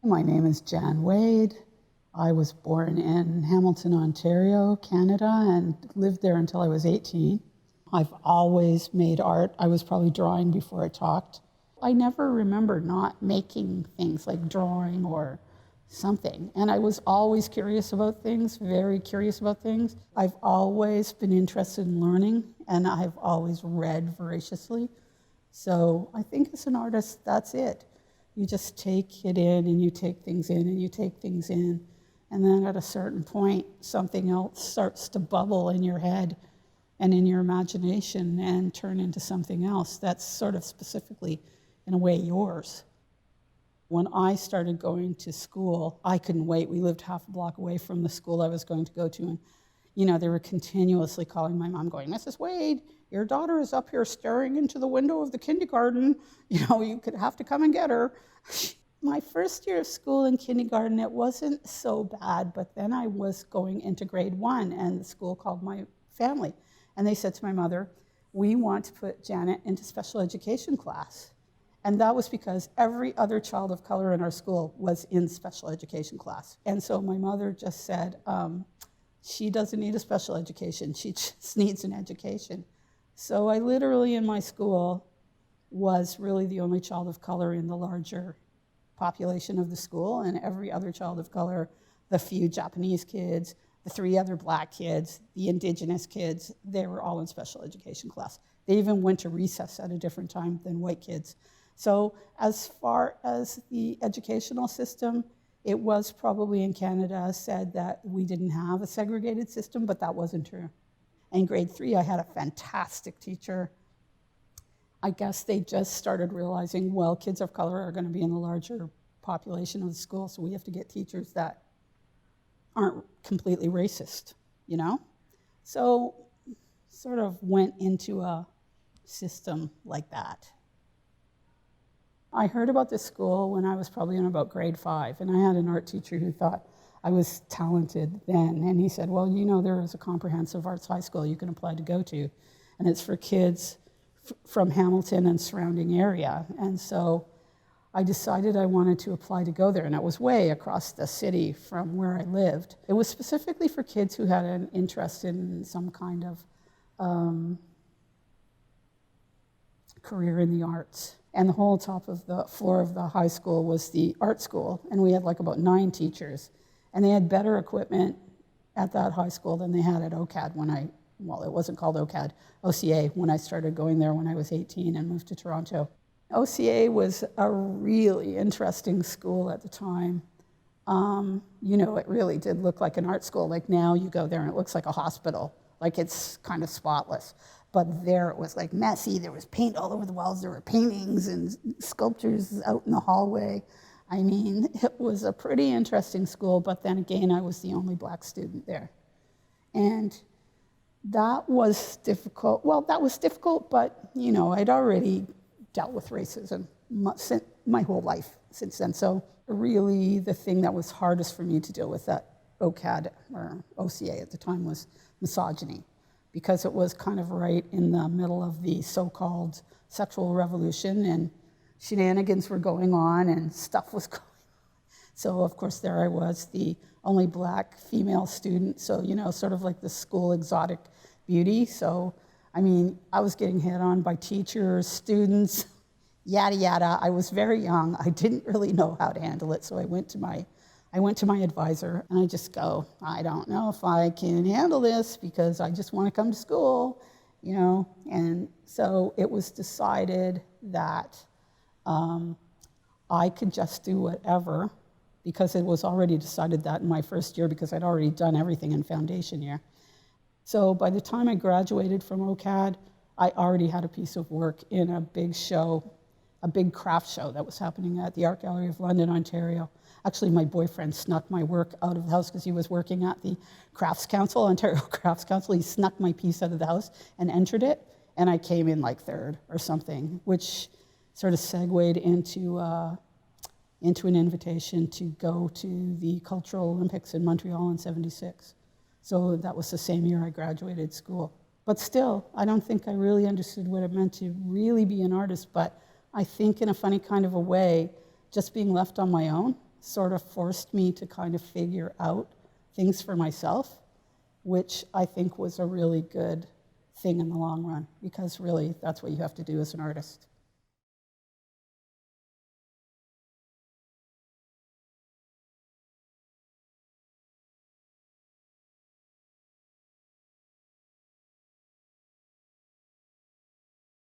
My name is Jan Wade. I was born in Hamilton, Ontario, Canada, and lived there until I was 18. I've always made art. I was probably drawing before I talked. I never remember not making things like drawing or something. And I was always curious about things, very curious about things. I've always been interested in learning, and I've always read voraciously. So I think as an artist, that's it. You just take it in and you take things in and you take things in. And then at a certain point, something else starts to bubble in your head and in your imagination and turn into something else that's sort of specifically, in a way, yours. When I started going to school, I couldn't wait. We lived half a block away from the school I was going to go to, and they were continuously calling my mom going, "Mrs. Wade, your daughter is up here staring into the window of the kindergarten. You could have to come and get her." My first year of school in kindergarten, it wasn't so bad, but then I was going into grade 1, and the school called my family. And they said to my mother, "We want to put Janet into special education class." And that was because every other child of color in our school was in special education class. And so my mother just said, she doesn't need a special education, she just needs an education. So I literally, in my school, was really the only child of color in the larger population of the school, and every other child of color, the few Japanese kids, the 3 other black kids, the indigenous kids, they were all in special education class. They even went to recess at a different time than white kids. So as far as the educational system, it was probably in Canada said that we didn't have a segregated system, but that wasn't true. In grade 3, I had a fantastic teacher. I guess they just started realizing, well, kids of color are going to be in the larger population of the school, so we have to get teachers that aren't completely racist, So sort of went into a system like that. I heard about this school when I was probably in about grade 5, and I had an art teacher who thought I was talented then, and he said, "Well, there is a comprehensive arts high school you can apply to go to, and it's for kids from Hamilton and surrounding area." And so I decided I wanted to apply to go there, and it was way across the city from where I lived. It was specifically for kids who had an interest in some kind of career in the arts. And the whole top of the floor of the high school was the art school, and we had about 9 teachers. And they had better equipment at that high school than they had at OCAD it wasn't called OCAD, OCA, when I started going there when I was 18 and moved to Toronto. OCA was a really interesting school at the time. It really did look like an art school. Like now you go there and it looks like a hospital, like it's kind of spotless. But there it was messy, there was paint all over the walls, there were paintings and sculptures out in the hallway. I mean, it was a pretty interesting school, but then again, I was the only black student there. And that was difficult. Well, that was difficult, but, I'd already dealt with racism my whole life since then. So really the thing that was hardest for me to deal with at OCAD, or OCA at the time, was misogyny, because it was kind of right in the middle of the so-called sexual revolution, and shenanigans were going on and stuff was going on. So of course there I was, the only black female student, so sort of like the school exotic beauty. So I was getting hit on by teachers, students, yada yada. I was very young, I didn't really know how to handle it, so I went to my advisor, and I just go, "I don't know if I can handle this because I just want to come to school, And so it was decided that I could just do whatever, because it was already decided that in my first year, because I'd already done everything in foundation year. So by the time I graduated from OCAD, I already had a piece of work in a big show, a big craft show that was happening at the Art Gallery of London, Ontario. Actually, my boyfriend snuck my work out of the house because he was working at the Crafts Council, Ontario Crafts Council. He snuck my piece out of the house and entered it, and I came in 3rd or something, which sort of segued into an invitation to go to the Cultural Olympics in Montreal in '76. So that was the same year I graduated school. But still, I don't think I really understood what it meant to really be an artist, but I think in a funny kind of a way, just being left on my own sort of forced me to kind of figure out things for myself, which I think was a really good thing in the long run, because really that's what you have to do as an artist.